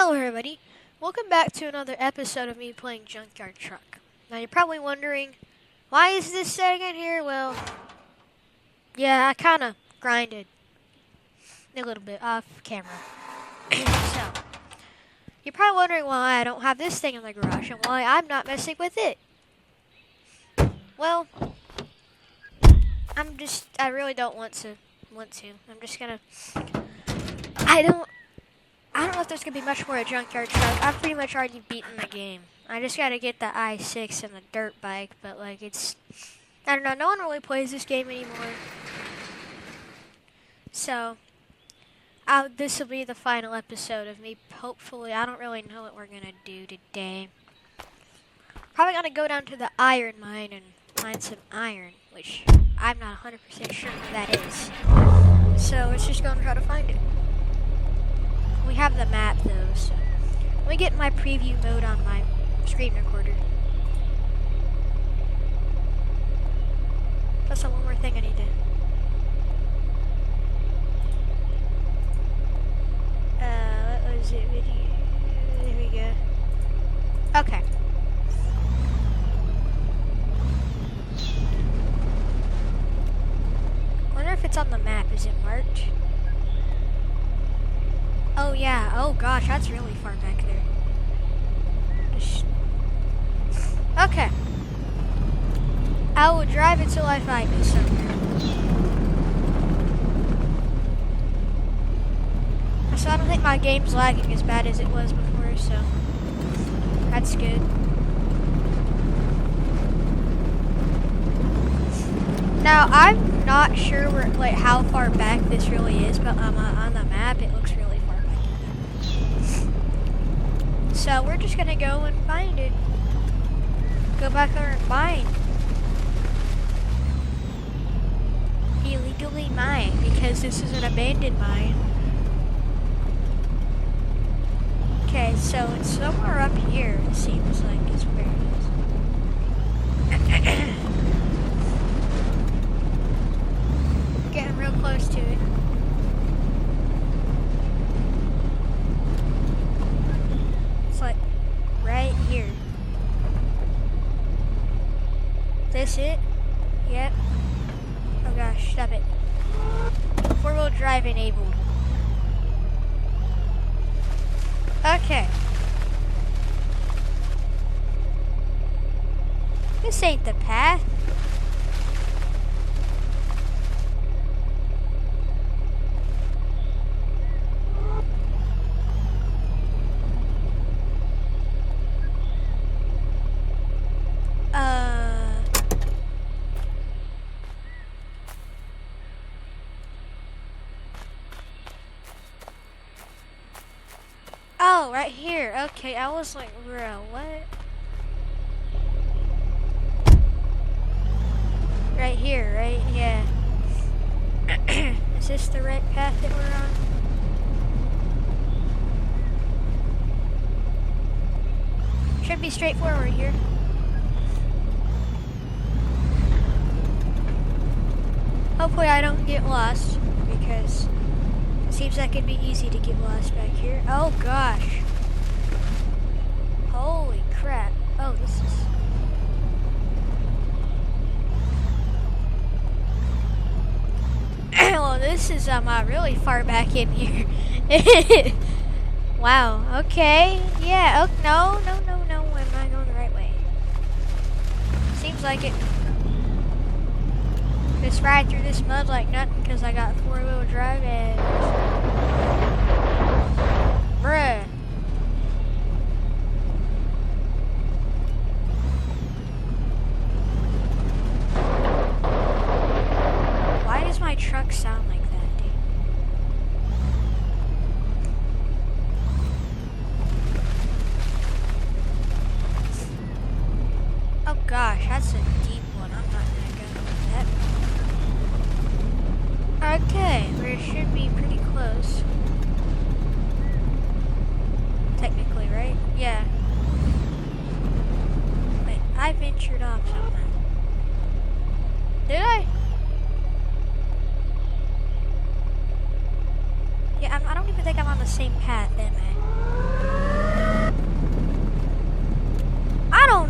Hello everybody, welcome back to another episode of me playing Junkyard Truck. Now you're probably wondering, why is this setting in here? Well, yeah, I kinda grinded a little bit off camera. So, you're probably wondering why I don't have this thing in the garage and why I'm not messing with it. Well, I really don't want to. I'm just gonna, I don't know if there's going to be much more at Junkyard Truck. I've pretty much already beaten the game. I just got to get the i6 and the dirt bike, but I don't know, no one really plays this game anymore. So, this will be the final episode of me, hopefully. I don't really know what we're going to do today. Probably going to go down to the iron mine and mine some iron, which I'm not 100% sure what that is. So, let's just go and try to find it. We have the map though, so let me get my preview mode on my screen recorder. That's one more thing I need to. What was it? Video. There we go. Okay. I wonder if it's on the map. Is it marked? Oh yeah, oh gosh, that's really far back there. Okay. I will drive until I find it somewhere. So I don't think my game's lagging as bad as it was before, so that's good. Now, I'm not sure how far back this really is, but on the map it looks really far back. So we're just gonna go and find it. Go back there and mine. Illegally mine, because this is an abandoned mine. Okay, so it's somewhere up here, it seems like is where it is. Getting real close to it. It's like right here. This it? Yep. Oh gosh, stop it. 4-wheel drive enabled. Okay. This ain't the path. Oh, right here. Okay, I was like, bro, what? Right here, right? Yeah. Is this the right path that we're on? Should be straightforward here. Hopefully I don't get lost, because it seems like it'd be easy to get lost back here. Oh gosh. Holy crap. Oh, this is... well, this is really far back in here. Wow, okay. Yeah, oh, no. Am I going the right way? Seems like it. Just ride through this mud like nothing because I got 4-wheel drive and... bruh. Why does my truck sound like that, dude? Oh gosh, that's a deep one. I'm not gonna go with that. Okay, we should be pretty close. Technically, right? Yeah. Wait, I ventured off somewhere. Did I? Yeah, I don't even think I'm on the same path, am I?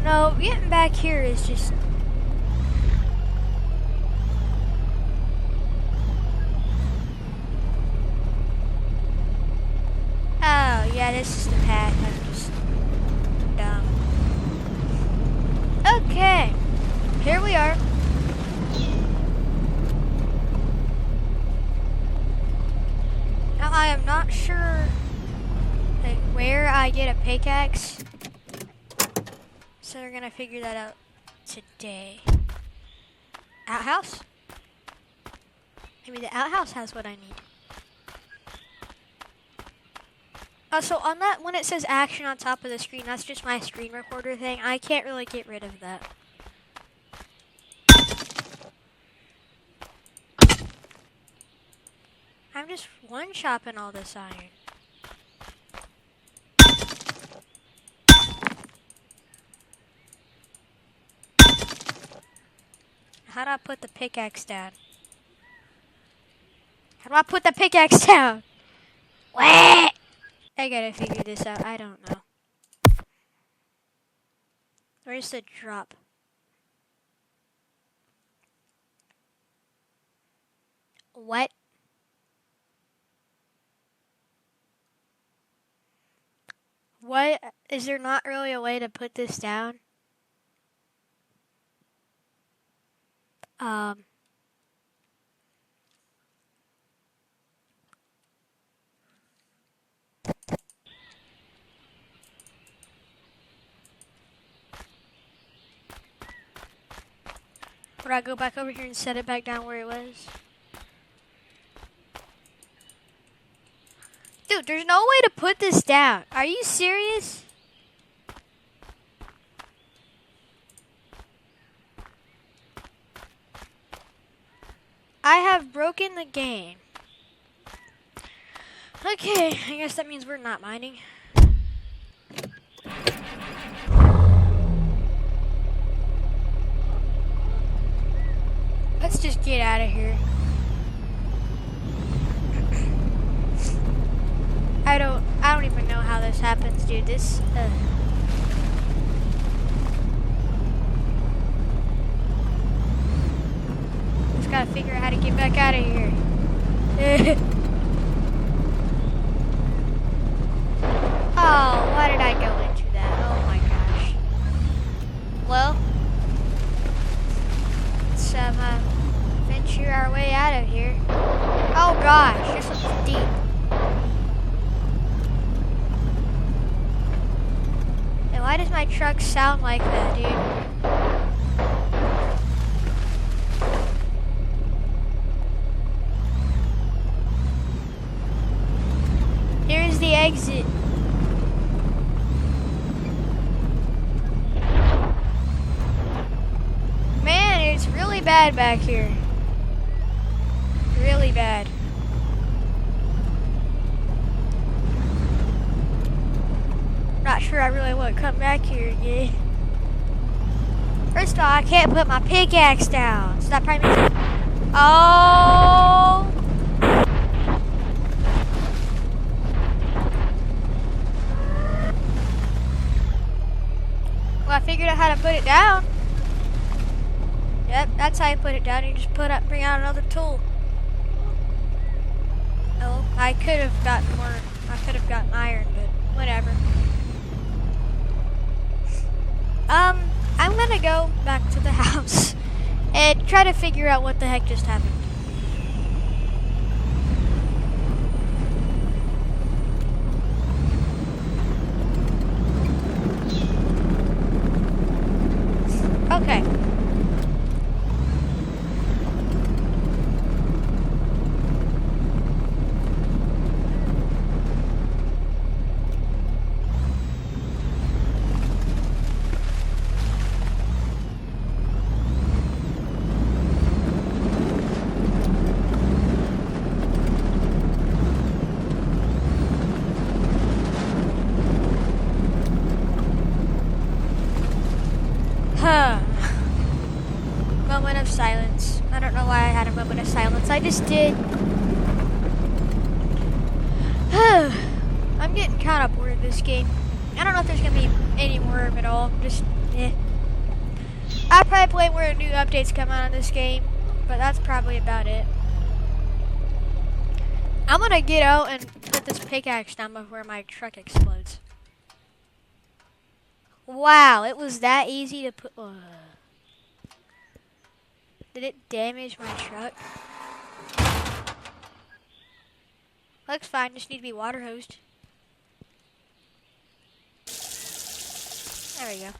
No, getting back here is just... Oh, yeah, this is the path. I'm just dumb. Okay, here we are. Now, I am not sure like, where I get a pickaxe. So we're gonna figure that out today. Outhouse? Maybe the outhouse has what I need. So on that, when it says action on top of the screen, that's just my screen recorder thing. I can't really get rid of that. I'm just one-chopping all this iron. How do I put the pickaxe down? How do I put the pickaxe down? What? I gotta figure this out. I don't know. Where's the drop? What? What? Is there not really a way to put this down? Would I go back over here and set it back down where it was? Dude, there's no way to put this down. Are you serious? I have broken the game. Okay, I guess that means we're not mining. Let's just get out of here. I don't even know how this happens, dude. This just gotta figure out how to get back out of here. Oh, why did I go into that? Oh my gosh. Well, let's venture our way out of here. Oh gosh, this was deep. And why does my truck sound like that, dude? Here's the exit. Man, it's really bad back here. Really bad. Not sure I really want to come back here again. First of all, I can't put my pickaxe down. So that probably means... Oh! Well, I figured out how to put it down. Yep, that's how you put it down. You just bring out another tool. Oh, I could have gotten more. I could have gotten iron, but whatever. I'm gonna go back to the house and try to figure out what the heck just happened. Okay. Moment of silence. I don't know why I had a moment of silence. I just did. I'm getting kind of bored of this game. I don't know if there's going to be any more of it all. Just, eh. I'll probably play where new updates come out on this game, but that's probably about it. I'm gonna get out and put this pickaxe down before my truck explodes. Wow, it was that easy to put. Did it damage my truck? Looks fine, just need to be water hosed. There we go.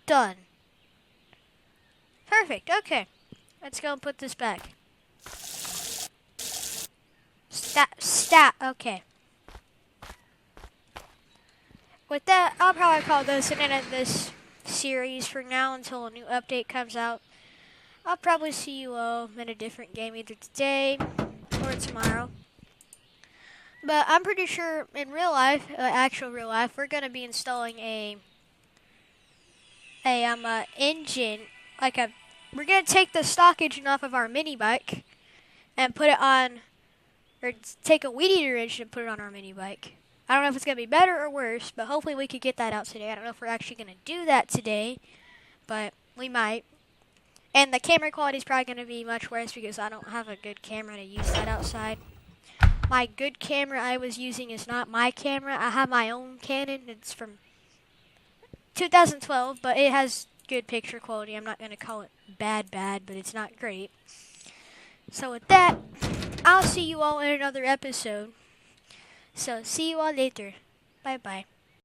Done. Perfect, okay. Let's go and put this back. Stat, okay. With that, I'll probably call this an end of this series for now until a new update comes out. I'll probably see you all in a different game either today or tomorrow. But I'm pretty sure in real life, actual real life, we're going to be installing a engine, we're going to take the stock engine off of our mini bike and put it on, or take a weed eater engine and put it on our mini bike. I don't know if it's going to be better or worse, but hopefully we could get that out today. I don't know if we're actually going to do that today, but we might. And the camera quality is probably going to be much worse because I don't have a good camera to use that outside. My good camera I was using is not my camera. I have my own Canon. It's from 2012, but it has good picture quality. I'm not going to call it bad, but it's not great. So with that, I'll see you all in another episode. So see you all later. Bye-bye.